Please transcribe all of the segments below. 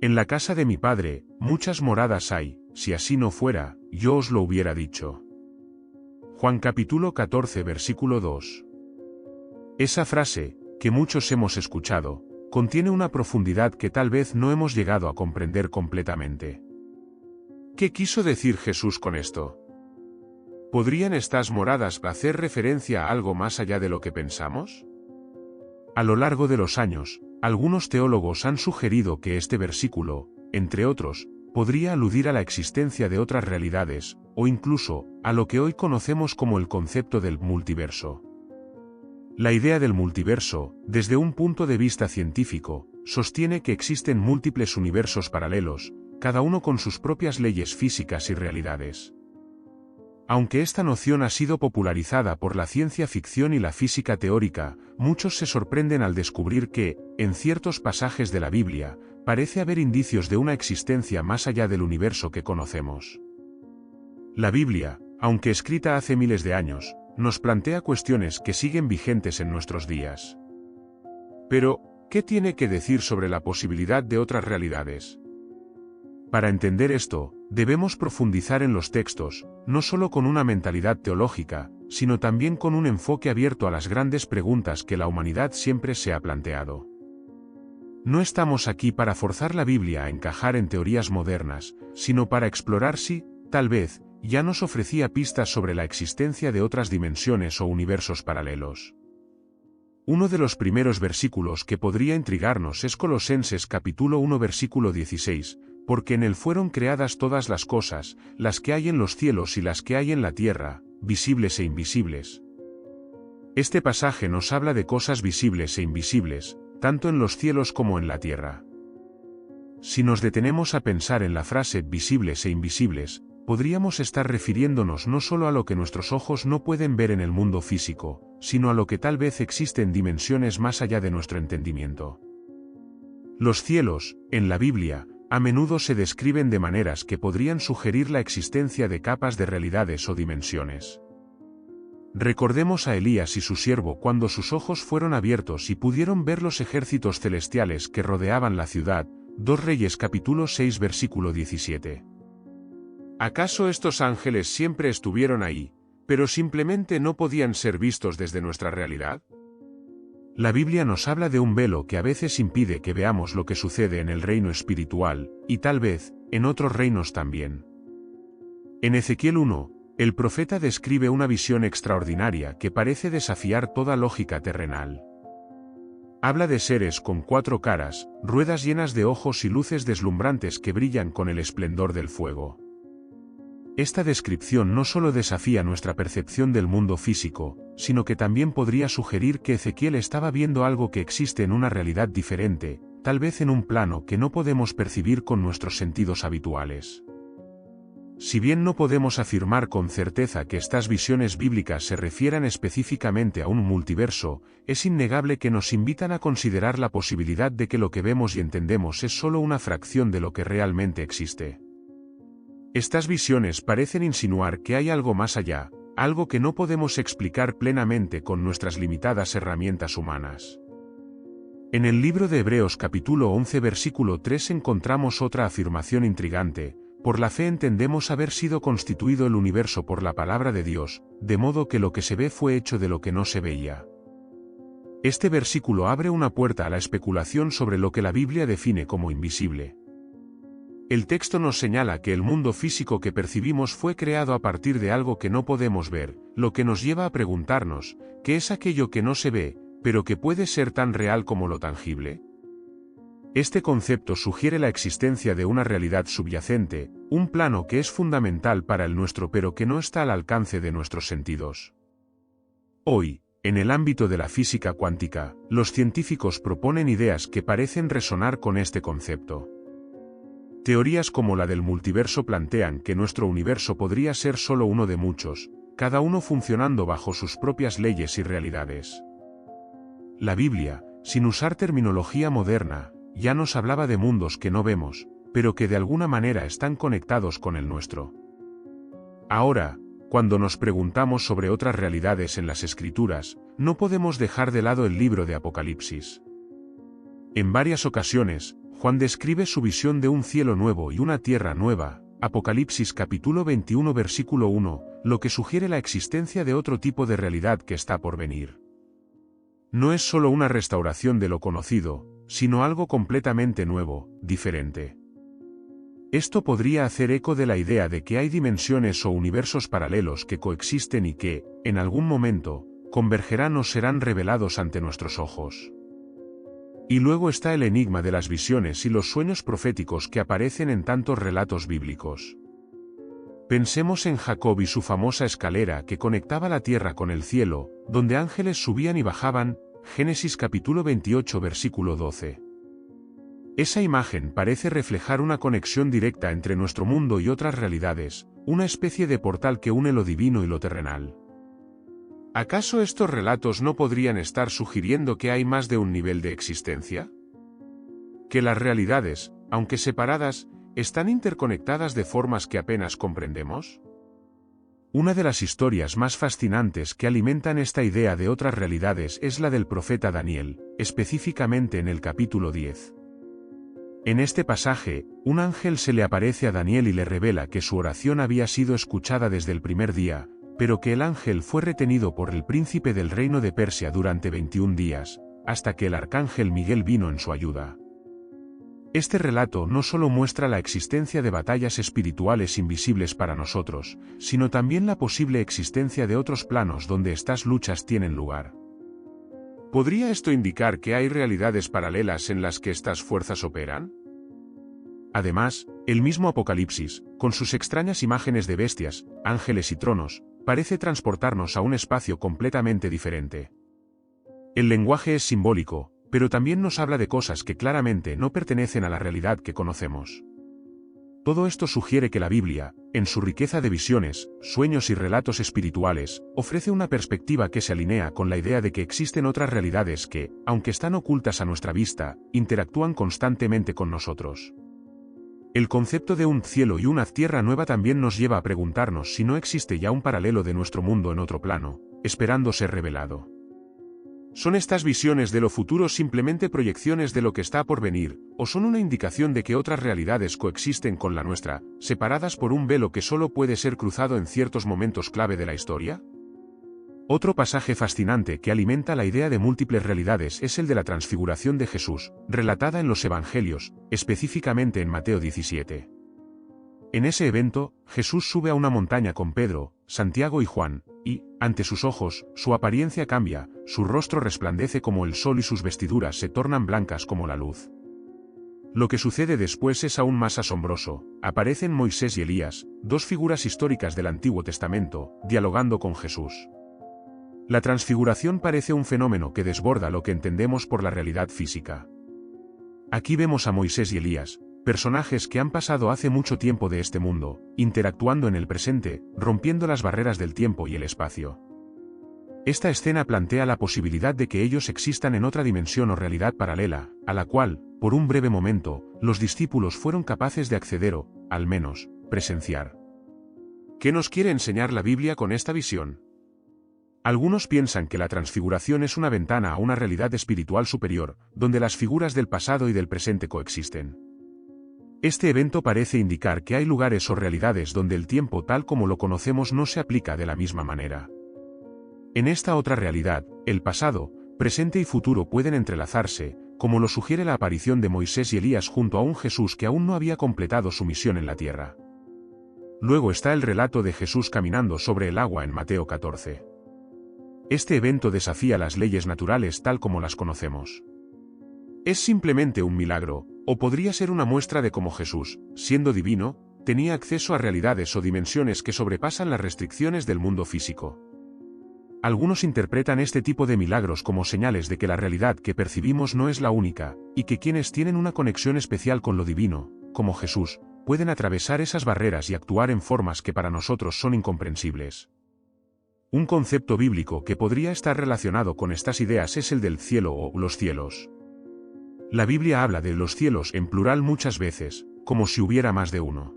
En la casa de mi Padre, muchas moradas hay, si así no fuera, yo os lo hubiera dicho. Juan capítulo 14 versículo 2. Esa frase, que muchos hemos escuchado, contiene una profundidad que tal vez no hemos llegado a comprender completamente. ¿Qué quiso decir Jesús con esto? ¿Podrían estas moradas hacer referencia a algo más allá de lo que pensamos? A lo largo de los años, algunos teólogos han sugerido que este versículo, entre otros, podría aludir a la existencia de otras realidades, o incluso, a lo que hoy conocemos como el concepto del multiverso. La idea del multiverso, desde un punto de vista científico, sostiene que existen múltiples universos paralelos, cada uno con sus propias leyes físicas y realidades. Aunque esta noción ha sido popularizada por la ciencia ficción y la física teórica, muchos se sorprenden al descubrir que, en ciertos pasajes de la Biblia, parece haber indicios de una existencia más allá del universo que conocemos. La Biblia, aunque escrita hace miles de años, nos plantea cuestiones que siguen vigentes en nuestros días. Pero, ¿qué tiene que decir sobre la posibilidad de otras realidades? Para entender esto, debemos profundizar en los textos, no solo con una mentalidad teológica, sino también con un enfoque abierto a las grandes preguntas que la humanidad siempre se ha planteado. No estamos aquí para forzar la Biblia a encajar en teorías modernas, sino para explorar si, tal vez, ya nos ofrecía pistas sobre la existencia de otras dimensiones o universos paralelos. Uno de los primeros versículos que podría intrigarnos es Colosenses capítulo 1 versículo 16, porque en él fueron creadas todas las cosas, las que hay en los cielos y las que hay en la tierra, visibles e invisibles. Este pasaje nos habla de cosas visibles e invisibles, tanto en los cielos como en la tierra. Si nos detenemos a pensar en la frase visibles e invisibles, podríamos estar refiriéndonos no solo a lo que nuestros ojos no pueden ver en el mundo físico, sino a lo que tal vez existe en dimensiones más allá de nuestro entendimiento. Los cielos, en la Biblia, a menudo se describen de maneras que podrían sugerir la existencia de capas de realidades o dimensiones. Recordemos a Elías y su siervo cuando sus ojos fueron abiertos y pudieron ver los ejércitos celestiales que rodeaban la ciudad, 2 Reyes capítulo 6 versículo 17. ¿Acaso estos ángeles siempre estuvieron ahí, pero simplemente no podían ser vistos desde nuestra realidad? La Biblia nos habla de un velo que a veces impide que veamos lo que sucede en el reino espiritual, y tal vez, en otros reinos también. En Ezequiel 1, el profeta describe una visión extraordinaria que parece desafiar toda lógica terrenal. Habla de seres con 4 caras, ruedas llenas de ojos y luces deslumbrantes que brillan con el esplendor del fuego. Esta descripción no solo desafía nuestra percepción del mundo físico, sino que también podría sugerir que Ezequiel estaba viendo algo que existe en una realidad diferente, tal vez en un plano que no podemos percibir con nuestros sentidos habituales. Si bien no podemos afirmar con certeza que estas visiones bíblicas se refieran específicamente a un multiverso, es innegable que nos invitan a considerar la posibilidad de que lo que vemos y entendemos es solo una fracción de lo que realmente existe. Estas visiones parecen insinuar que hay algo más allá, algo que no podemos explicar plenamente con nuestras limitadas herramientas humanas. En el libro de Hebreos capítulo 11 versículo 3 encontramos otra afirmación intrigante: por la fe entendemos haber sido constituido el universo por la palabra de Dios, de modo que lo que se ve fue hecho de lo que no se veía. Este versículo abre una puerta a la especulación sobre lo que la Biblia define como invisible. El texto nos señala que el mundo físico que percibimos fue creado a partir de algo que no podemos ver, lo que nos lleva a preguntarnos, ¿qué es aquello que no se ve, pero que puede ser tan real como lo tangible? Este concepto sugiere la existencia de una realidad subyacente, un plano que es fundamental para el nuestro pero que no está al alcance de nuestros sentidos. Hoy, en el ámbito de la física cuántica, los científicos proponen ideas que parecen resonar con este concepto. Teorías como la del multiverso plantean que nuestro universo podría ser solo uno de muchos, cada uno funcionando bajo sus propias leyes y realidades. La Biblia, sin usar terminología moderna, ya nos hablaba de mundos que no vemos, pero que de alguna manera están conectados con el nuestro. Ahora, cuando nos preguntamos sobre otras realidades en las Escrituras, no podemos dejar de lado el libro de Apocalipsis. En varias ocasiones, Juan describe su visión de un cielo nuevo y una tierra nueva, Apocalipsis capítulo 21 versículo 1, lo que sugiere la existencia de otro tipo de realidad que está por venir. No es solo una restauración de lo conocido, sino algo completamente nuevo, diferente. Esto podría hacer eco de la idea de que hay dimensiones o universos paralelos que coexisten y que, en algún momento, convergerán o serán revelados ante nuestros ojos. Y luego está el enigma de las visiones y los sueños proféticos que aparecen en tantos relatos bíblicos. Pensemos en Jacob y su famosa escalera que conectaba la tierra con el cielo, donde ángeles subían y bajaban, Génesis capítulo 28 versículo 12. Esa imagen parece reflejar una conexión directa entre nuestro mundo y otras realidades, una especie de portal que une lo divino y lo terrenal. ¿Acaso estos relatos no podrían estar sugiriendo que hay más de un nivel de existencia? Que las realidades, aunque separadas, están interconectadas de formas que apenas comprendemos? Una de las historias más fascinantes que alimentan esta idea de otras realidades es la del profeta Daniel, específicamente en el capítulo 10. En este pasaje, un ángel se le aparece a Daniel y le revela que su oración había sido escuchada desde el primer día, pero que el ángel fue retenido por el príncipe del reino de Persia durante 21 días, hasta que el arcángel Miguel vino en su ayuda. Este relato no solo muestra la existencia de batallas espirituales invisibles para nosotros, sino también la posible existencia de otros planos donde estas luchas tienen lugar. ¿Podría esto indicar que hay realidades paralelas en las que estas fuerzas operan? Además, el mismo Apocalipsis, con sus extrañas imágenes de bestias, ángeles y tronos, parece transportarnos a un espacio completamente diferente. El lenguaje es simbólico, pero también nos habla de cosas que claramente no pertenecen a la realidad que conocemos. Todo esto sugiere que la Biblia, en su riqueza de visiones, sueños y relatos espirituales, ofrece una perspectiva que se alinea con la idea de que existen otras realidades que, aunque están ocultas a nuestra vista, interactúan constantemente con nosotros. El concepto de un cielo y una tierra nueva también nos lleva a preguntarnos si no existe ya un paralelo de nuestro mundo en otro plano, esperando ser revelado. ¿Son estas visiones de lo futuro simplemente proyecciones de lo que está por venir, o son una indicación de que otras realidades coexisten con la nuestra, separadas por un velo que solo puede ser cruzado en ciertos momentos clave de la historia? Otro pasaje fascinante que alimenta la idea de múltiples realidades es el de la transfiguración de Jesús, relatada en los Evangelios, específicamente en Mateo 17. En ese evento, Jesús sube a una montaña con Pedro, Santiago y Juan, y, ante sus ojos, su apariencia cambia, su rostro resplandece como el sol y sus vestiduras se tornan blancas como la luz. Lo que sucede después es aún más asombroso. Aparecen Moisés y Elías, dos figuras históricas del Antiguo Testamento, dialogando con Jesús. La transfiguración parece un fenómeno que desborda lo que entendemos por la realidad física. Aquí vemos a Moisés y Elías, personajes que han pasado hace mucho tiempo de este mundo, interactuando en el presente, rompiendo las barreras del tiempo y el espacio. Esta escena plantea la posibilidad de que ellos existan en otra dimensión o realidad paralela, a la cual, por un breve momento, los discípulos fueron capaces de acceder o, al menos, presenciar. ¿Qué nos quiere enseñar la Biblia con esta visión? Algunos piensan que la transfiguración es una ventana a una realidad espiritual superior, donde las figuras del pasado y del presente coexisten. Este evento parece indicar que hay lugares o realidades donde el tiempo tal como lo conocemos no se aplica de la misma manera. En esta otra realidad, el pasado, presente y futuro pueden entrelazarse, como lo sugiere la aparición de Moisés y Elías junto a un Jesús que aún no había completado su misión en la tierra. Luego está el relato de Jesús caminando sobre el agua en Mateo 14. Este evento desafía las leyes naturales tal como las conocemos. ¿Es simplemente un milagro, o podría ser una muestra de cómo Jesús, siendo divino, tenía acceso a realidades o dimensiones que sobrepasan las restricciones del mundo físico? Algunos interpretan este tipo de milagros como señales de que la realidad que percibimos no es la única, y que quienes tienen una conexión especial con lo divino, como Jesús, pueden atravesar esas barreras y actuar en formas que para nosotros son incomprensibles. Un concepto bíblico que podría estar relacionado con estas ideas es el del cielo o los cielos. La Biblia habla de los cielos en plural muchas veces, como si hubiera más de uno.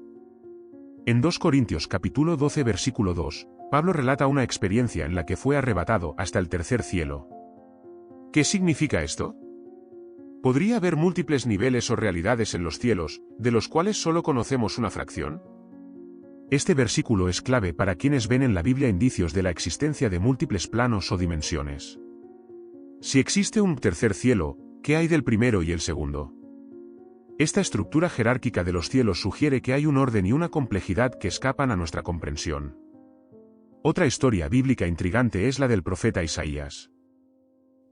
En 2 Corintios capítulo 12 versículo 2, Pablo relata una experiencia en la que fue arrebatado hasta el tercer cielo. ¿Qué significa esto? ¿Podría haber múltiples niveles o realidades en los cielos, de los cuales solo conocemos una fracción? Este versículo es clave para quienes ven en la Biblia indicios de la existencia de múltiples planos o dimensiones. Si existe un tercer cielo, ¿qué hay del primero y el segundo? Esta estructura jerárquica de los cielos sugiere que hay un orden y una complejidad que escapan a nuestra comprensión. Otra historia bíblica intrigante es la del profeta Isaías.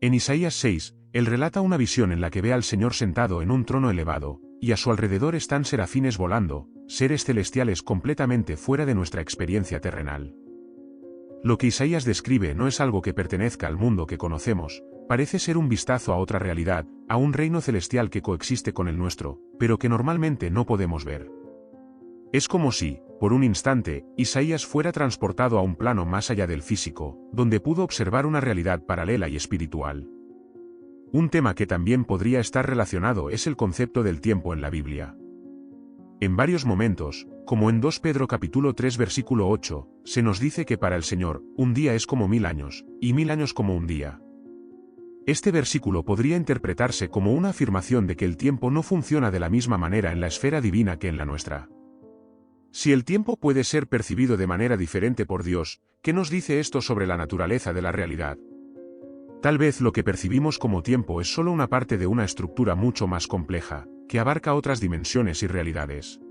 En Isaías 6, él relata una visión en la que ve al Señor sentado en un trono elevado, y a su alrededor están serafines volando, seres celestiales completamente fuera de nuestra experiencia terrenal. Lo que Isaías describe no es algo que pertenezca al mundo que conocemos, parece ser un vistazo a otra realidad, a un reino celestial que coexiste con el nuestro, pero que normalmente no podemos ver. Es como si, por un instante, Isaías fuera transportado a un plano más allá del físico, donde pudo observar una realidad paralela y espiritual. Un tema que también podría estar relacionado es el concepto del tiempo en la Biblia. En varios momentos, como en 2 Pedro capítulo 3 versículo 8, se nos dice que para el Señor, un día es como 1000 años, y 1000 años como un día. Este versículo podría interpretarse como una afirmación de que el tiempo no funciona de la misma manera en la esfera divina que en la nuestra. Si el tiempo puede ser percibido de manera diferente por Dios, ¿qué nos dice esto sobre la naturaleza de la realidad? Tal vez lo que percibimos como tiempo es solo una parte de una estructura mucho más compleja, que abarca otras dimensiones y realidades.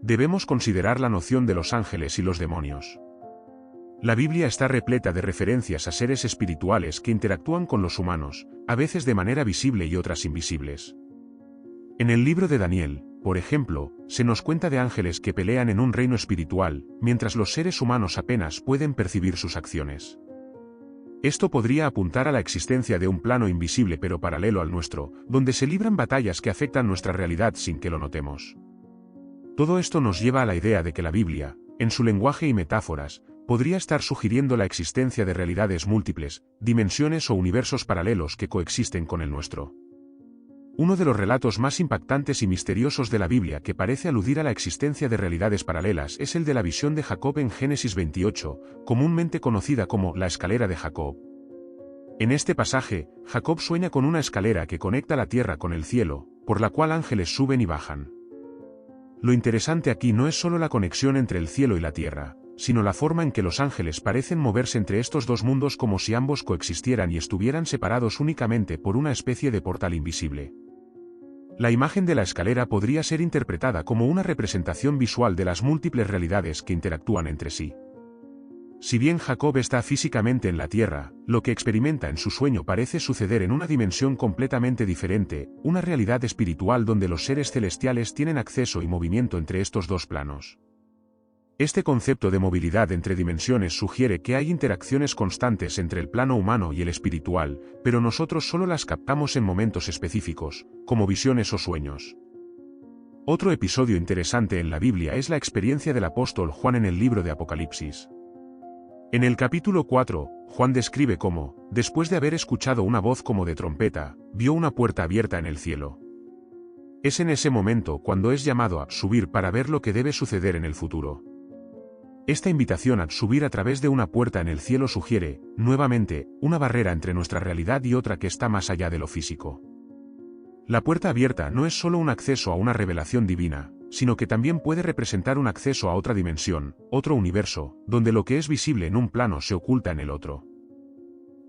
Debemos considerar la noción de los ángeles y los demonios. La Biblia está repleta de referencias a seres espirituales que interactúan con los humanos, a veces de manera visible y otras invisibles. En el libro de Daniel, por ejemplo, se nos cuenta de ángeles que pelean en un reino espiritual, mientras los seres humanos apenas pueden percibir sus acciones. Esto podría apuntar a la existencia de un plano invisible pero paralelo al nuestro, donde se libran batallas que afectan nuestra realidad sin que lo notemos. Todo esto nos lleva a la idea de que la Biblia, en su lenguaje y metáforas, podría estar sugiriendo la existencia de realidades múltiples, dimensiones o universos paralelos que coexisten con el nuestro. Uno de los relatos más impactantes y misteriosos de la Biblia que parece aludir a la existencia de realidades paralelas es el de la visión de Jacob en Génesis 28, comúnmente conocida como la escalera de Jacob. En este pasaje, Jacob sueña con una escalera que conecta la tierra con el cielo, por la cual ángeles suben y bajan. Lo interesante aquí no es solo la conexión entre el cielo y la tierra, sino la forma en que los ángeles parecen moverse entre estos dos mundos como si ambos coexistieran y estuvieran separados únicamente por una especie de portal invisible. La imagen de la escalera podría ser interpretada como una representación visual de las múltiples realidades que interactúan entre sí. Si bien Jacob está físicamente en la tierra, lo que experimenta en su sueño parece suceder en una dimensión completamente diferente, una realidad espiritual donde los seres celestiales tienen acceso y movimiento entre estos dos planos. Este concepto de movilidad entre dimensiones sugiere que hay interacciones constantes entre el plano humano y el espiritual, pero nosotros solo las captamos en momentos específicos, como visiones o sueños. Otro episodio interesante en la Biblia es la experiencia del apóstol Juan en el libro de Apocalipsis. En el capítulo 4, Juan describe cómo, después de haber escuchado una voz como de trompeta, vio una puerta abierta en el cielo. Es en ese momento cuando es llamado a subir para ver lo que debe suceder en el futuro. Esta invitación a subir a través de una puerta en el cielo sugiere, nuevamente, una barrera entre nuestra realidad y otra que está más allá de lo físico. La puerta abierta no es solo un acceso a una revelación divina, sino que también puede representar un acceso a otra dimensión, otro universo, donde lo que es visible en un plano se oculta en el otro.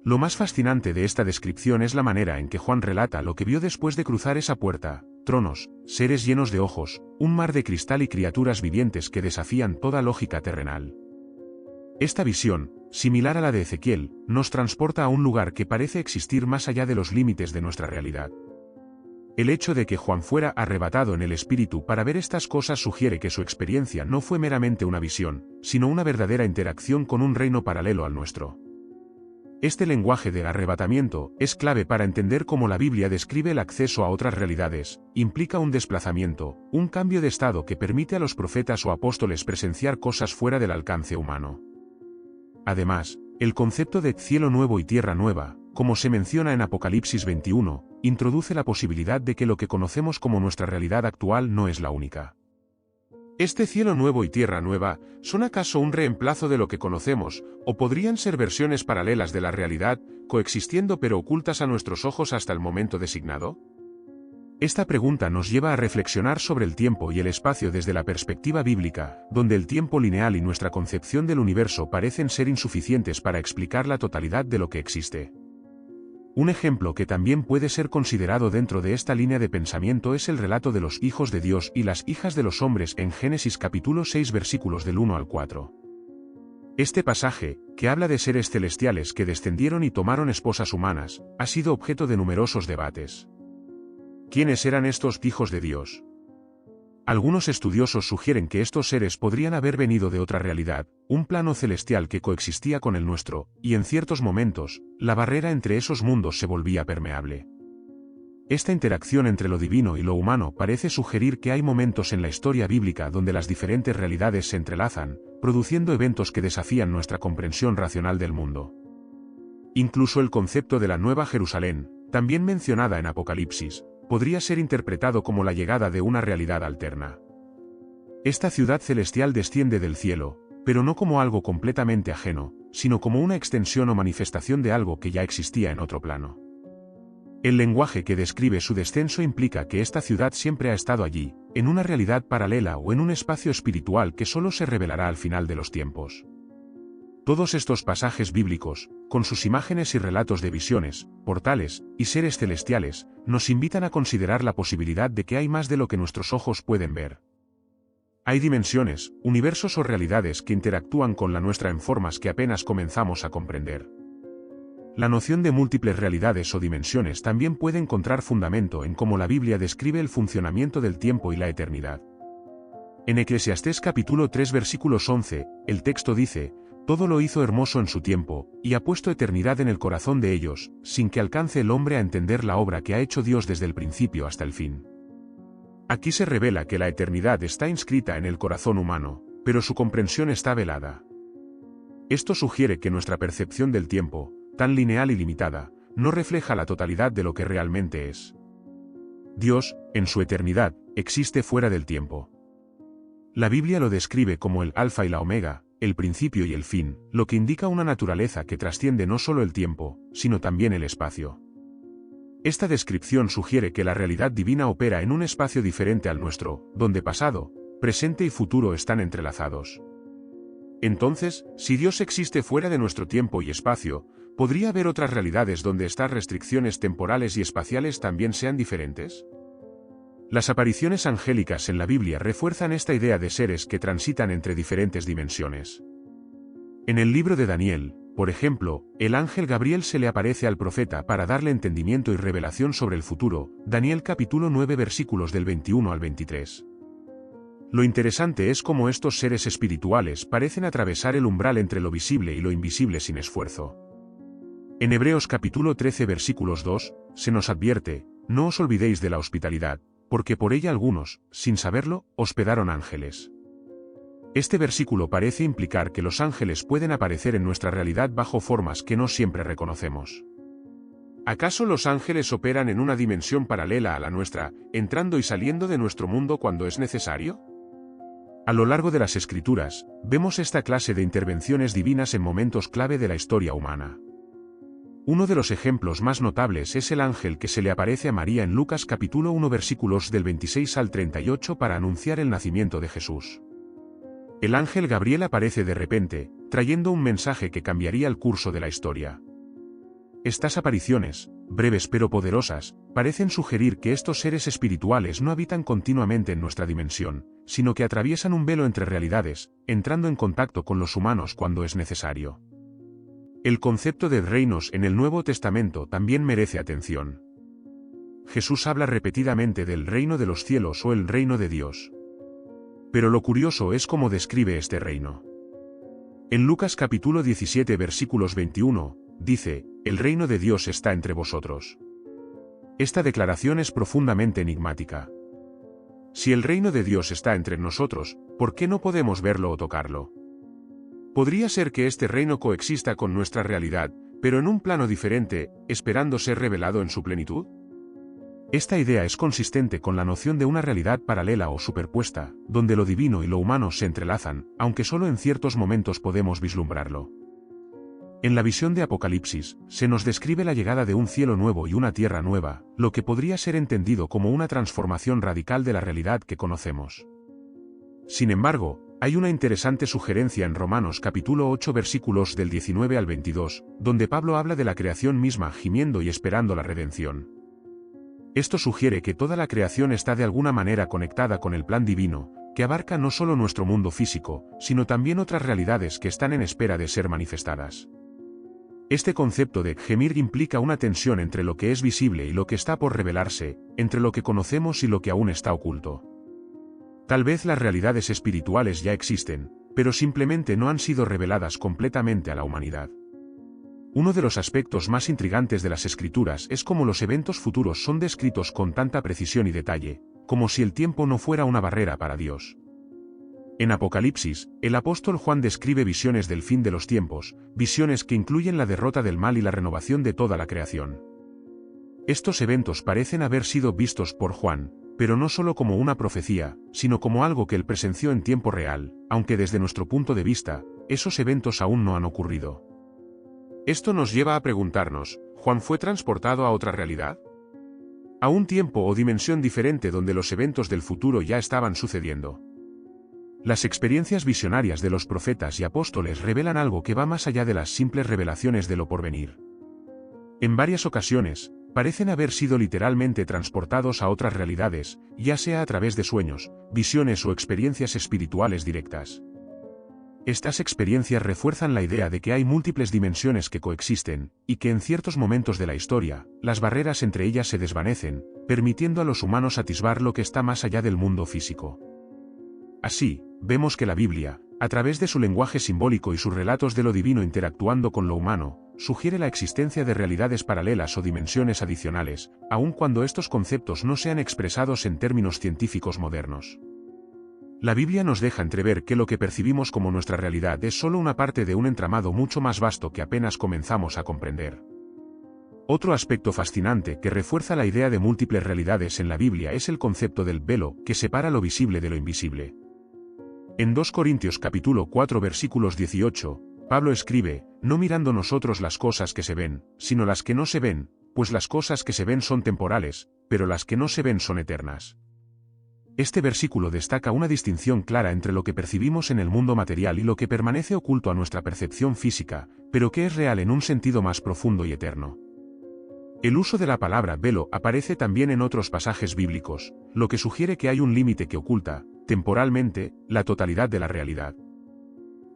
Lo más fascinante de esta descripción es la manera en que Juan relata lo que vio después de cruzar esa puerta: tronos, seres llenos de ojos, un mar de cristal y criaturas vivientes que desafían toda lógica terrenal. Esta visión, similar a la de Ezequiel, nos transporta a un lugar que parece existir más allá de los límites de nuestra realidad. El hecho de que Juan fuera arrebatado en el espíritu para ver estas cosas sugiere que su experiencia no fue meramente una visión, sino una verdadera interacción con un reino paralelo al nuestro. Este lenguaje de arrebatamiento es clave para entender cómo la Biblia describe el acceso a otras realidades, implica un desplazamiento, un cambio de estado que permite a los profetas o apóstoles presenciar cosas fuera del alcance humano. Además, el concepto de cielo nuevo y tierra nueva, como se menciona en Apocalipsis 21, introduce la posibilidad de que lo que conocemos como nuestra realidad actual no es la única. ¿Este cielo nuevo y tierra nueva son acaso un reemplazo de lo que conocemos, o podrían ser versiones paralelas de la realidad, coexistiendo pero ocultas a nuestros ojos hasta el momento designado? Esta pregunta nos lleva a reflexionar sobre el tiempo y el espacio desde la perspectiva bíblica, donde el tiempo lineal y nuestra concepción del universo parecen ser insuficientes para explicar la totalidad de lo que existe. Un ejemplo que también puede ser considerado dentro de esta línea de pensamiento es el relato de los hijos de Dios y las hijas de los hombres en Génesis capítulo 6 versículos del 1 al 4. Este pasaje, que habla de seres celestiales que descendieron y tomaron esposas humanas, ha sido objeto de numerosos debates. ¿Quiénes eran estos hijos de Dios? Algunos estudiosos sugieren que estos seres podrían haber venido de otra realidad, un plano celestial que coexistía con el nuestro, y en ciertos momentos, la barrera entre esos mundos se volvía permeable. Esta interacción entre lo divino y lo humano parece sugerir que hay momentos en la historia bíblica donde las diferentes realidades se entrelazan, produciendo eventos que desafían nuestra comprensión racional del mundo. Incluso el concepto de la Nueva Jerusalén, también mencionada en Apocalipsis, podría ser interpretado como la llegada de una realidad alterna. Esta ciudad celestial desciende del cielo, pero no como algo completamente ajeno, sino como una extensión o manifestación de algo que ya existía en otro plano. El lenguaje que describe su descenso implica que esta ciudad siempre ha estado allí, en una realidad paralela o en un espacio espiritual que solo se revelará al final de los tiempos. Todos estos pasajes bíblicos, con sus imágenes y relatos de visiones, portales y seres celestiales, nos invitan a considerar la posibilidad de que hay más de lo que nuestros ojos pueden ver. Hay dimensiones, universos o realidades que interactúan con la nuestra en formas que apenas comenzamos a comprender. La noción de múltiples realidades o dimensiones también puede encontrar fundamento en cómo la Biblia describe el funcionamiento del tiempo y la eternidad. En Eclesiastés capítulo 3 versículos 11, el texto dice: todo lo hizo hermoso en su tiempo, y ha puesto eternidad en el corazón de ellos, sin que alcance el hombre a entender la obra que ha hecho Dios desde el principio hasta el fin. Aquí se revela que la eternidad está inscrita en el corazón humano, pero su comprensión está velada. Esto sugiere que nuestra percepción del tiempo, tan lineal y limitada, no refleja la totalidad de lo que realmente es. Dios, en su eternidad, existe fuera del tiempo. La Biblia lo describe como el Alfa y la Omega, el principio y el fin, lo que indica una naturaleza que trasciende no solo el tiempo, sino también el espacio. Esta descripción sugiere que la realidad divina opera en un espacio diferente al nuestro, donde pasado, presente y futuro están entrelazados. Entonces, si Dios existe fuera de nuestro tiempo y espacio, ¿podría haber otras realidades donde estas restricciones temporales y espaciales también sean diferentes? Las apariciones angélicas en la Biblia refuerzan esta idea de seres que transitan entre diferentes dimensiones. En el libro de Daniel, por ejemplo, el ángel Gabriel se le aparece al profeta para darle entendimiento y revelación sobre el futuro, Daniel capítulo 9 versículos del 21 al 23. Lo interesante es cómo estos seres espirituales parecen atravesar el umbral entre lo visible y lo invisible sin esfuerzo. En Hebreos capítulo 13 versículos 2, se nos advierte: no os olvidéis de la hospitalidad, porque por ella algunos, sin saberlo, hospedaron ángeles. Este versículo parece implicar que los ángeles pueden aparecer en nuestra realidad bajo formas que no siempre reconocemos. ¿Acaso los ángeles operan en una dimensión paralela a la nuestra, entrando y saliendo de nuestro mundo cuando es necesario? A lo largo de las Escrituras, vemos esta clase de intervenciones divinas en momentos clave de la historia humana. Uno de los ejemplos más notables es el ángel que se le aparece a María en Lucas capítulo 1 versículos del 26 al 38 para anunciar el nacimiento de Jesús. El ángel Gabriel aparece de repente, trayendo un mensaje que cambiaría el curso de la historia. Estas apariciones, breves pero poderosas, parecen sugerir que estos seres espirituales no habitan continuamente en nuestra dimensión, sino que atraviesan un velo entre realidades, entrando en contacto con los humanos cuando es necesario. El concepto de reinos en el Nuevo Testamento también merece atención. Jesús habla repetidamente del reino de los cielos o el reino de Dios. Pero lo curioso es cómo describe este reino. En Lucas capítulo 17 versículos 21, dice: el reino de Dios está entre vosotros. Esta declaración es profundamente enigmática. Si el reino de Dios está entre nosotros, ¿por qué no podemos verlo o tocarlo? ¿Podría ser que este reino coexista con nuestra realidad, pero en un plano diferente, esperando ser revelado en su plenitud? Esta idea es consistente con la noción de una realidad paralela o superpuesta, donde lo divino y lo humano se entrelazan, aunque solo en ciertos momentos podemos vislumbrarlo. En la visión de Apocalipsis, se nos describe la llegada de un cielo nuevo y una tierra nueva, lo que podría ser entendido como una transformación radical de la realidad que conocemos. Sin embargo, hay una interesante sugerencia en Romanos capítulo 8 versículos del 19 al 22, donde Pablo habla de la creación misma gimiendo y esperando la redención. Esto sugiere que toda la creación está de alguna manera conectada con el plan divino, que abarca no solo nuestro mundo físico, sino también otras realidades que están en espera de ser manifestadas. Este concepto de gemir implica una tensión entre lo que es visible y lo que está por revelarse, entre lo que conocemos y lo que aún está oculto. Tal vez las realidades espirituales ya existen, pero simplemente no han sido reveladas completamente a la humanidad. Uno de los aspectos más intrigantes de las Escrituras es cómo los eventos futuros son descritos con tanta precisión y detalle, como si el tiempo no fuera una barrera para Dios. En Apocalipsis, el apóstol Juan describe visiones del fin de los tiempos, visiones que incluyen la derrota del mal y la renovación de toda la creación. Estos eventos parecen haber sido vistos por Juan, pero no solo como una profecía, sino como algo que él presenció en tiempo real, aunque desde nuestro punto de vista, esos eventos aún no han ocurrido. Esto nos lleva a preguntarnos, ¿Juan fue transportado a otra realidad? ¿A un tiempo o dimensión diferente donde los eventos del futuro ya estaban sucediendo? Las experiencias visionarias de los profetas y apóstoles revelan algo que va más allá de las simples revelaciones de lo porvenir. En varias ocasiones, parecen haber sido literalmente transportados a otras realidades, ya sea a través de sueños, visiones o experiencias espirituales directas. Estas experiencias refuerzan la idea de que hay múltiples dimensiones que coexisten, y que en ciertos momentos de la historia, las barreras entre ellas se desvanecen, permitiendo a los humanos atisbar lo que está más allá del mundo físico. Así, vemos que la Biblia, a través de su lenguaje simbólico y sus relatos de lo divino interactuando con lo humano, sugiere la existencia de realidades paralelas o dimensiones adicionales, aun cuando estos conceptos no sean expresados en términos científicos modernos. La Biblia nos deja entrever que lo que percibimos como nuestra realidad es solo una parte de un entramado mucho más vasto que apenas comenzamos a comprender. Otro aspecto fascinante que refuerza la idea de múltiples realidades en la Biblia es el concepto del velo que separa lo visible de lo invisible. En 2 Corintios capítulo 4 versículos 18, Pablo escribe, no mirando nosotros las cosas que se ven, sino las que no se ven, pues las cosas que se ven son temporales, pero las que no se ven son eternas. Este versículo destaca una distinción clara entre lo que percibimos en el mundo material y lo que permanece oculto a nuestra percepción física, pero que es real en un sentido más profundo y eterno. El uso de la palabra velo aparece también en otros pasajes bíblicos, lo que sugiere que hay un límite que oculta, temporalmente, la totalidad de la realidad.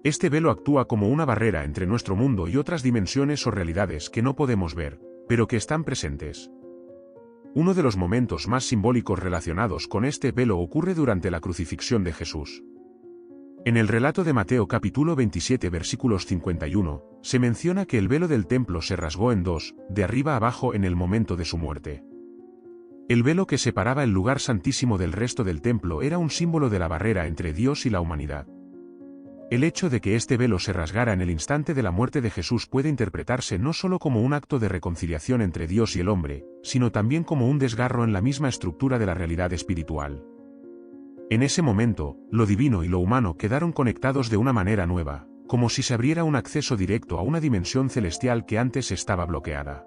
Este velo actúa como una barrera entre nuestro mundo y otras dimensiones o realidades que no podemos ver, pero que están presentes. Uno de los momentos más simbólicos relacionados con este velo ocurre durante la crucifixión de Jesús. En el relato de Mateo capítulo 27 versículos 51, se menciona que el velo del templo se rasgó en dos, de arriba a abajo en el momento de su muerte. El velo que separaba el lugar santísimo del resto del templo era un símbolo de la barrera entre Dios y la humanidad. El hecho de que este velo se rasgara en el instante de la muerte de Jesús puede interpretarse no solo como un acto de reconciliación entre Dios y el hombre, sino también como un desgarro en la misma estructura de la realidad espiritual. En ese momento, lo divino y lo humano quedaron conectados de una manera nueva, como si se abriera un acceso directo a una dimensión celestial que antes estaba bloqueada.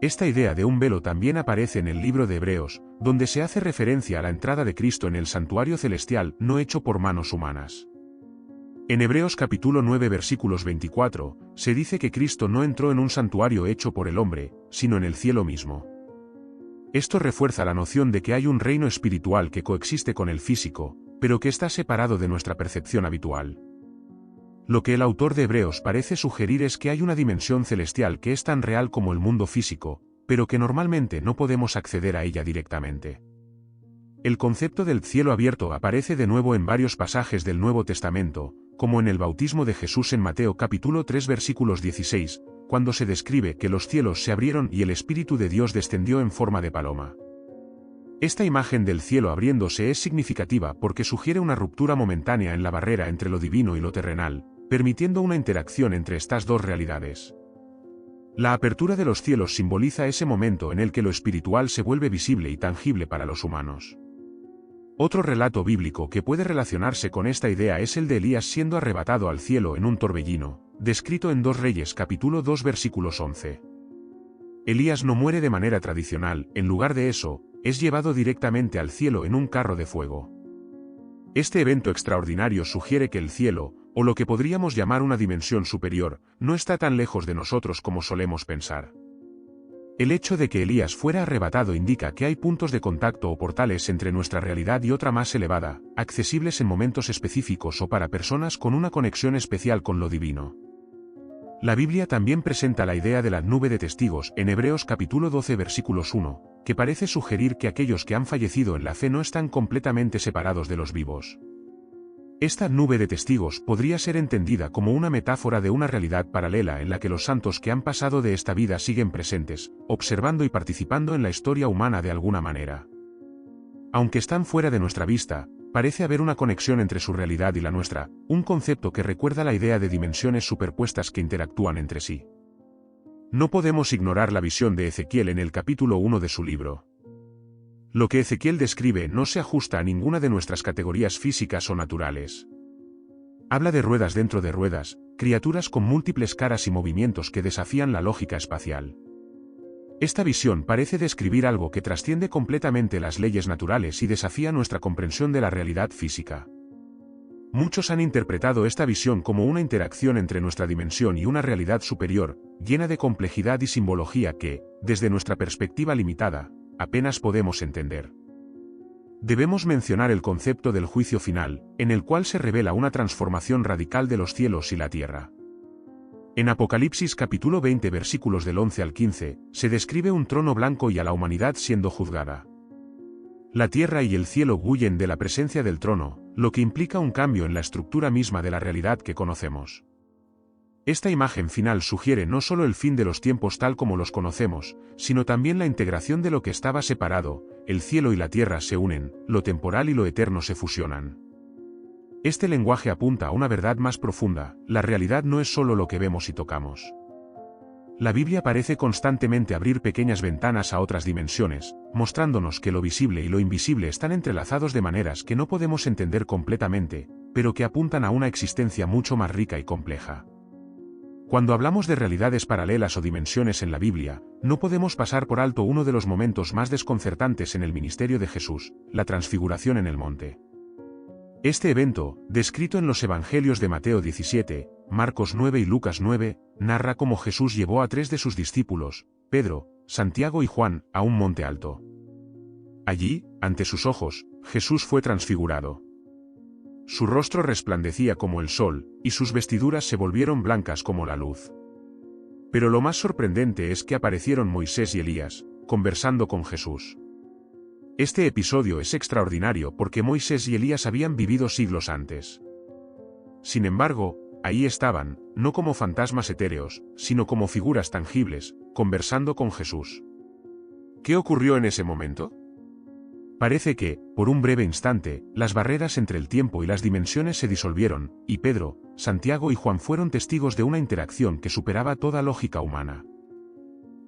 Esta idea de un velo también aparece en el libro de Hebreos, donde se hace referencia a la entrada de Cristo en el santuario celestial no hecho por manos humanas. En Hebreos capítulo 9 versículos 24, se dice que Cristo no entró en un santuario hecho por el hombre, sino en el cielo mismo. Esto refuerza la noción de que hay un reino espiritual que coexiste con el físico, pero que está separado de nuestra percepción habitual. Lo que el autor de Hebreos parece sugerir es que hay una dimensión celestial que es tan real como el mundo físico, pero que normalmente no podemos acceder a ella directamente. El concepto del cielo abierto aparece de nuevo en varios pasajes del Nuevo Testamento, como en el bautismo de Jesús en Mateo capítulo 3 versículos 16, cuando se describe que los cielos se abrieron y el Espíritu de Dios descendió en forma de paloma. Esta imagen del cielo abriéndose es significativa porque sugiere una ruptura momentánea en la barrera entre lo divino y lo terrenal, permitiendo una interacción entre estas dos realidades. La apertura de los cielos simboliza ese momento en el que lo espiritual se vuelve visible y tangible para los humanos. Otro relato bíblico que puede relacionarse con esta idea es el de Elías siendo arrebatado al cielo en un torbellino, descrito en 2 Reyes capítulo 2 versículos 11. Elías no muere de manera tradicional, en lugar de eso, es llevado directamente al cielo en un carro de fuego. Este evento extraordinario sugiere que el cielo, o lo que podríamos llamar una dimensión superior, no está tan lejos de nosotros como solemos pensar. El hecho de que Elías fuera arrebatado indica que hay puntos de contacto o portales entre nuestra realidad y otra más elevada, accesibles en momentos específicos o para personas con una conexión especial con lo divino. La Biblia también presenta la idea de la nube de testigos en Hebreos capítulo 12 versículos 1, que parece sugerir que aquellos que han fallecido en la fe no están completamente separados de los vivos. Esta nube de testigos podría ser entendida como una metáfora de una realidad paralela en la que los santos que han pasado de esta vida siguen presentes, observando y participando en la historia humana de alguna manera. Aunque están fuera de nuestra vista, parece haber una conexión entre su realidad y la nuestra, un concepto que recuerda la idea de dimensiones superpuestas que interactúan entre sí. No podemos ignorar la visión de Ezequiel en el capítulo 1 de su libro. Lo que Ezequiel describe no se ajusta a ninguna de nuestras categorías físicas o naturales. Habla de ruedas dentro de ruedas, criaturas con múltiples caras y movimientos que desafían la lógica espacial. Esta visión parece describir algo que trasciende completamente las leyes naturales y desafía nuestra comprensión de la realidad física. Muchos han interpretado esta visión como una interacción entre nuestra dimensión y una realidad superior, llena de complejidad y simbología que, desde nuestra perspectiva limitada, apenas podemos entender. Debemos mencionar el concepto del juicio final, en el cual se revela una transformación radical de los cielos y la tierra. En Apocalipsis capítulo 20 versículos del 11 al 15, se describe un trono blanco y a la humanidad siendo juzgada. La tierra y el cielo huyen de la presencia del trono, lo que implica un cambio en la estructura misma de la realidad que conocemos. Esta imagen final sugiere no solo el fin de los tiempos tal como los conocemos, sino también la integración de lo que estaba separado, el cielo y la tierra se unen, lo temporal y lo eterno se fusionan. Este lenguaje apunta a una verdad más profunda: la realidad no es solo lo que vemos y tocamos. La Biblia parece constantemente abrir pequeñas ventanas a otras dimensiones, mostrándonos que lo visible y lo invisible están entrelazados de maneras que no podemos entender completamente, pero que apuntan a una existencia mucho más rica y compleja. Cuando hablamos de realidades paralelas o dimensiones en la Biblia, no podemos pasar por alto uno de los momentos más desconcertantes en el ministerio de Jesús, la transfiguración en el monte. Este evento, descrito en los Evangelios de Mateo 17, Marcos 9 y Lucas 9, narra cómo Jesús llevó a 3 de sus discípulos, Pedro, Santiago y Juan, a un monte alto. Allí, ante sus ojos, Jesús fue transfigurado. Su rostro resplandecía como el sol, y sus vestiduras se volvieron blancas como la luz. Pero lo más sorprendente es que aparecieron Moisés y Elías, conversando con Jesús. Este episodio es extraordinario porque Moisés y Elías habían vivido siglos antes. Sin embargo, ahí estaban, no como fantasmas etéreos, sino como figuras tangibles, conversando con Jesús. ¿Qué ocurrió en ese momento? Parece que, por un breve instante, las barreras entre el tiempo y las dimensiones se disolvieron, y Pedro, Santiago y Juan fueron testigos de una interacción que superaba toda lógica humana.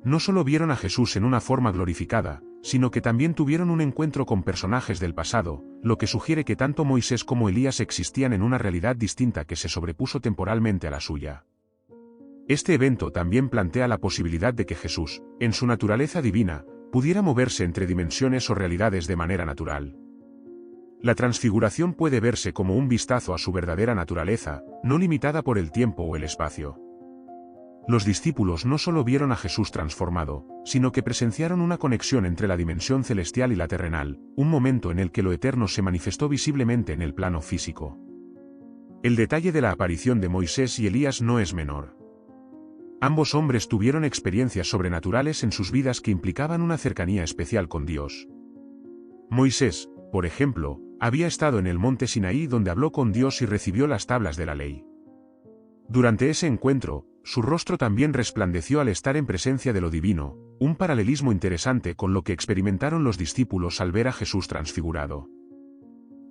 No solo vieron a Jesús en una forma glorificada, sino que también tuvieron un encuentro con personajes del pasado, lo que sugiere que tanto Moisés como Elías existían en una realidad distinta que se sobrepuso temporalmente a la suya. Este evento también plantea la posibilidad de que Jesús, en su naturaleza divina, pudiera moverse entre dimensiones o realidades de manera natural. La transfiguración puede verse como un vistazo a su verdadera naturaleza, no limitada por el tiempo o el espacio. Los discípulos no solo vieron a Jesús transformado, sino que presenciaron una conexión entre la dimensión celestial y la terrenal, un momento en el que lo eterno se manifestó visiblemente en el plano físico. El detalle de la aparición de Moisés y Elías no es menor. Ambos hombres tuvieron experiencias sobrenaturales en sus vidas que implicaban una cercanía especial con Dios. Moisés, por ejemplo, había estado en el monte Sinaí donde habló con Dios y recibió las tablas de la ley. Durante ese encuentro, su rostro también resplandeció al estar en presencia de lo divino, un paralelismo interesante con lo que experimentaron los discípulos al ver a Jesús transfigurado.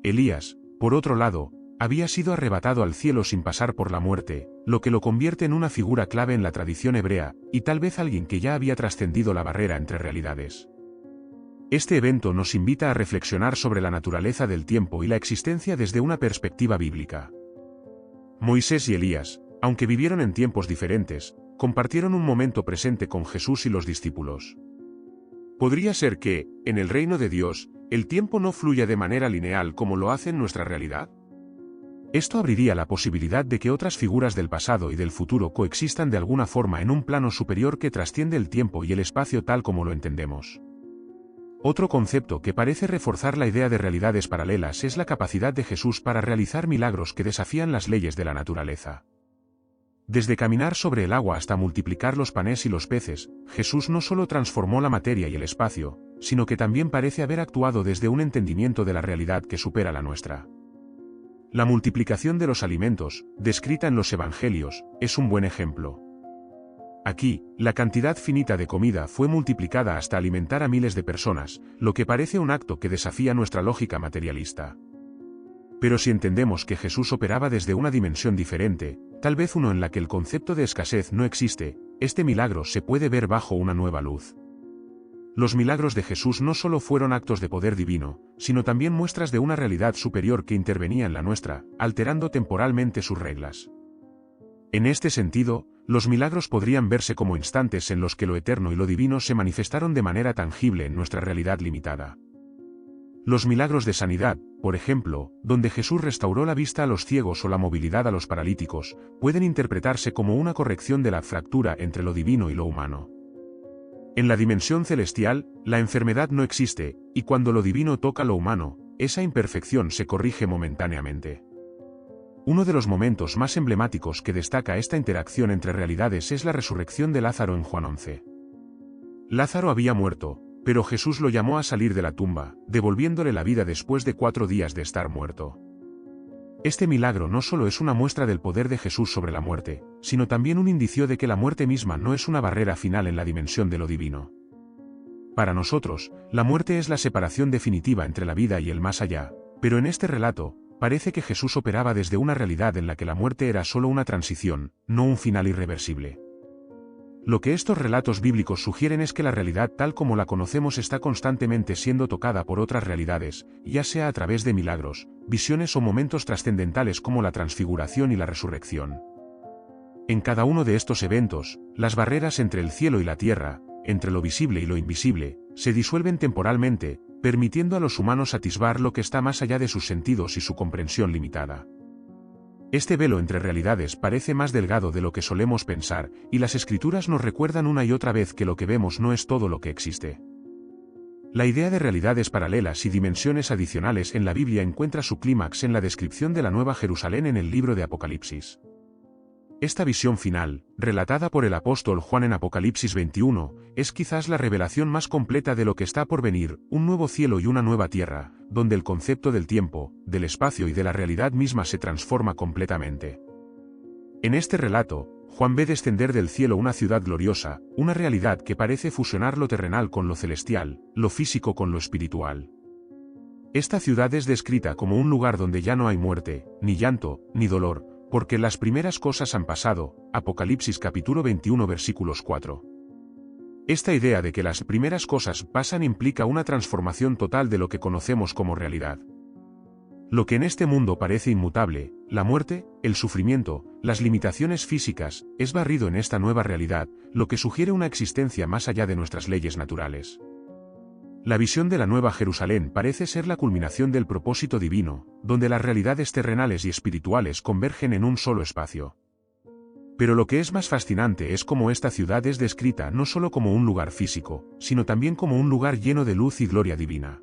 Elías, por otro lado, había sido arrebatado al cielo sin pasar por la muerte, lo que lo convierte en una figura clave en la tradición hebrea, y tal vez alguien que ya había trascendido la barrera entre realidades. Este evento nos invita a reflexionar sobre la naturaleza del tiempo y la existencia desde una perspectiva bíblica. Moisés y Elías, Aunque vivieron en tiempos diferentes, compartieron un momento presente con Jesús y los discípulos. Podría ser que, en el reino de Dios, el tiempo no fluya de manera lineal como lo hace en nuestra realidad. Esto abriría la posibilidad de que otras figuras del pasado y del futuro coexistan de alguna forma en un plano superior que trasciende el tiempo y el espacio tal como lo entendemos. Otro concepto que parece reforzar la idea de realidades paralelas es la capacidad de Jesús para realizar milagros que desafían las leyes de la naturaleza. Desde caminar sobre el agua hasta multiplicar los panes y los peces, Jesús no solo transformó la materia y el espacio, sino que también parece haber actuado desde un entendimiento de la realidad que supera la nuestra. La multiplicación de los alimentos, descrita en los Evangelios, es un buen ejemplo. Aquí, la cantidad finita de comida fue multiplicada hasta alimentar a miles de personas, lo que parece un acto que desafía nuestra lógica materialista. Pero si entendemos que Jesús operaba desde una dimensión diferente, tal vez uno en la que el concepto de escasez no existe, este milagro se puede ver bajo una nueva luz. Los milagros de Jesús no solo fueron actos de poder divino, sino también muestras de una realidad superior que intervenía en la nuestra, alterando temporalmente sus reglas. En este sentido, los milagros podrían verse como instantes en los que lo eterno y lo divino se manifestaron de manera tangible en nuestra realidad limitada. Los milagros de sanidad, por ejemplo, donde Jesús restauró la vista a los ciegos o la movilidad a los paralíticos, pueden interpretarse como una corrección de la fractura entre lo divino y lo humano. En la dimensión celestial, la enfermedad no existe, y cuando lo divino toca lo humano, esa imperfección se corrige momentáneamente. Uno de los momentos más emblemáticos que destaca esta interacción entre realidades es la resurrección de Lázaro en Juan 11. Lázaro había muerto, pero Jesús lo llamó a salir de la tumba, devolviéndole la vida después de 4 días de estar muerto. Este milagro no solo es una muestra del poder de Jesús sobre la muerte, sino también un indicio de que la muerte misma no es una barrera final en la dimensión de lo divino. Para nosotros, la muerte es la separación definitiva entre la vida y el más allá, pero en este relato, parece que Jesús operaba desde una realidad en la que la muerte era solo una transición, no un final irreversible. Lo que estos relatos bíblicos sugieren es que la realidad tal como la conocemos está constantemente siendo tocada por otras realidades, ya sea a través de milagros, visiones o momentos trascendentales como la transfiguración y la resurrección. En cada uno de estos eventos, las barreras entre el cielo y la tierra, entre lo visible y lo invisible, se disuelven temporalmente, permitiendo a los humanos atisbar lo que está más allá de sus sentidos y su comprensión limitada. Este velo entre realidades parece más delgado de lo que solemos pensar, y las Escrituras nos recuerdan una y otra vez que lo que vemos no es todo lo que existe. La idea de realidades paralelas y dimensiones adicionales en la Biblia encuentra su clímax en la descripción de la Nueva Jerusalén en el libro de Apocalipsis. Esta visión final, relatada por el apóstol Juan en Apocalipsis 21, es quizás la revelación más completa de lo que está por venir, un nuevo cielo y una nueva tierra, donde el concepto del tiempo, del espacio y de la realidad misma se transforma completamente. En este relato, Juan ve descender del cielo una ciudad gloriosa, una realidad que parece fusionar lo terrenal con lo celestial, lo físico con lo espiritual. Esta ciudad es descrita como un lugar donde ya no hay muerte, ni llanto, ni dolor, porque las primeras cosas han pasado, Apocalipsis capítulo 21 versículos 4. Esta idea de que las primeras cosas pasan implica una transformación total de lo que conocemos como realidad. Lo que en este mundo parece inmutable, la muerte, el sufrimiento, las limitaciones físicas, es barrido en esta nueva realidad, lo que sugiere una existencia más allá de nuestras leyes naturales. La visión de la Nueva Jerusalén parece ser la culminación del propósito divino, donde las realidades terrenales y espirituales convergen en un solo espacio. Pero lo que es más fascinante es cómo esta ciudad es descrita no solo como un lugar físico, sino también como un lugar lleno de luz y gloria divina.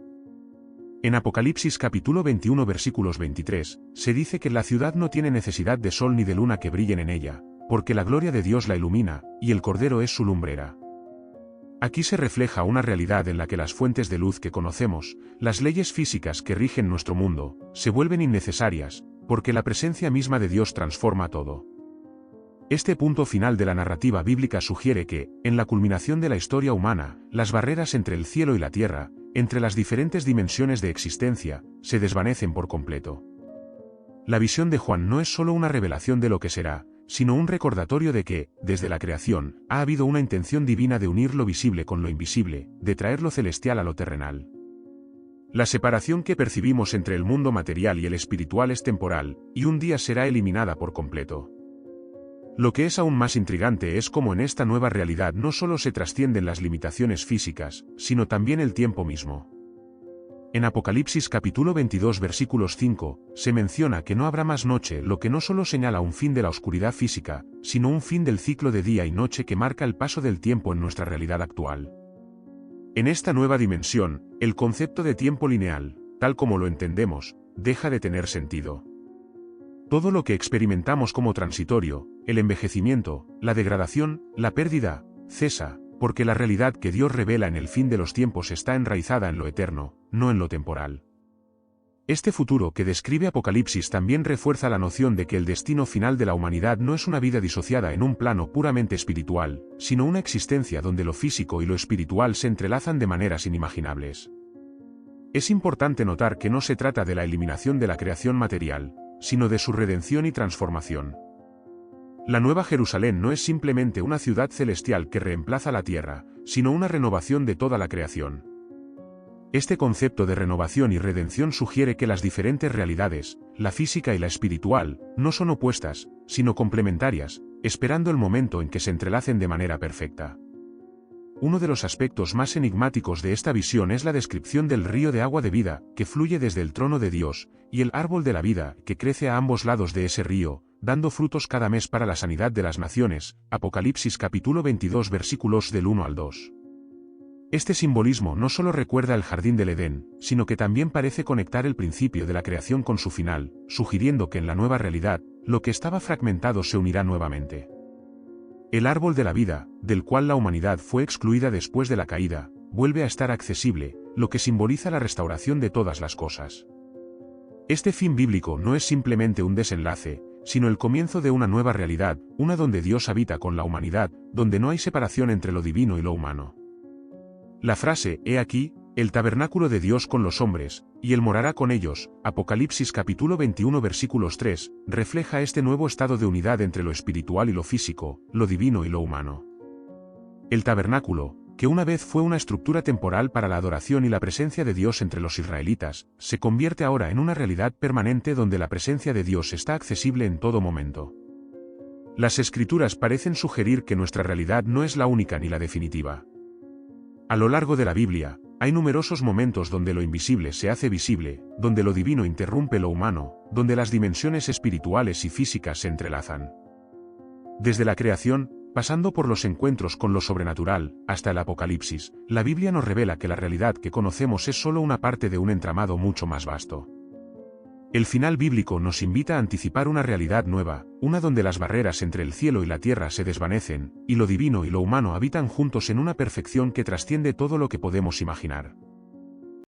En Apocalipsis capítulo 21 versículos 23, se dice que la ciudad no tiene necesidad de sol ni de luna que brillen en ella, porque la gloria de Dios la ilumina, y el Cordero es su lumbrera. Aquí se refleja una realidad en la que las fuentes de luz que conocemos, las leyes físicas que rigen nuestro mundo, se vuelven innecesarias, porque la presencia misma de Dios transforma todo. Este punto final de la narrativa bíblica sugiere que, en la culminación de la historia humana, las barreras entre el cielo y la tierra, entre las diferentes dimensiones de existencia, se desvanecen por completo. La visión de Juan no es solo una revelación de lo que será, sino un recordatorio de que, desde la creación, ha habido una intención divina de unir lo visible con lo invisible, de traer lo celestial a lo terrenal. La separación que percibimos entre el mundo material y el espiritual es temporal, y un día será eliminada por completo. Lo que es aún más intrigante es cómo en esta nueva realidad no solo se trascienden las limitaciones físicas, sino también el tiempo mismo. En Apocalipsis capítulo 22 versículos 5, se menciona que no habrá más noche, lo que no solo señala un fin de la oscuridad física, sino un fin del ciclo de día y noche que marca el paso del tiempo en nuestra realidad actual. En esta nueva dimensión, el concepto de tiempo lineal, tal como lo entendemos, deja de tener sentido. Todo lo que experimentamos como transitorio, el envejecimiento, la degradación, la pérdida, cesa, porque la realidad que Dios revela en el fin de los tiempos está enraizada en lo eterno, no en lo temporal. Este futuro que describe Apocalipsis también refuerza la noción de que el destino final de la humanidad no es una vida disociada en un plano puramente espiritual, sino una existencia donde lo físico y lo espiritual se entrelazan de maneras inimaginables. Es importante notar que no se trata de la eliminación de la creación material, sino de su redención y transformación. La Nueva Jerusalén no es simplemente una ciudad celestial que reemplaza la tierra, sino una renovación de toda la creación. Este concepto de renovación y redención sugiere que las diferentes realidades, la física y la espiritual, no son opuestas, sino complementarias, esperando el momento en que se entrelacen de manera perfecta. Uno de los aspectos más enigmáticos de esta visión es la descripción del río de agua de vida, que fluye desde el trono de Dios, y el árbol de la vida, que crece a ambos lados de ese río, dando frutos cada mes para la sanidad de las naciones. Apocalipsis capítulo 22 versículos del 1 al 2. Este simbolismo no solo recuerda el jardín del Edén, sino que también parece conectar el principio de la creación con su final, sugiriendo que en la nueva realidad, lo que estaba fragmentado se unirá nuevamente. El árbol de la vida, del cual la humanidad fue excluida después de la caída, vuelve a estar accesible, lo que simboliza la restauración de todas las cosas. Este fin bíblico no es simplemente un desenlace, sino el comienzo de una nueva realidad, una donde Dios habita con la humanidad, donde no hay separación entre lo divino y lo humano. La frase, «He aquí, el tabernáculo de Dios con los hombres, y él morará con ellos», Apocalipsis capítulo 21 versículos 3, refleja este nuevo estado de unidad entre lo espiritual y lo físico, lo divino y lo humano. El tabernáculo, que una vez fue una estructura temporal para la adoración y la presencia de Dios entre los israelitas, se convierte ahora en una realidad permanente donde la presencia de Dios está accesible en todo momento. Las Escrituras parecen sugerir que nuestra realidad no es la única ni la definitiva. A lo largo de la Biblia, hay numerosos momentos donde lo invisible se hace visible, donde lo divino interrumpe lo humano, donde las dimensiones espirituales y físicas se entrelazan. Desde la creación, pasando por los encuentros con lo sobrenatural, hasta el Apocalipsis, la Biblia nos revela que la realidad que conocemos es solo una parte de un entramado mucho más vasto. El final bíblico nos invita a anticipar una realidad nueva, una donde las barreras entre el cielo y la tierra se desvanecen, y lo divino y lo humano habitan juntos en una perfección que trasciende todo lo que podemos imaginar.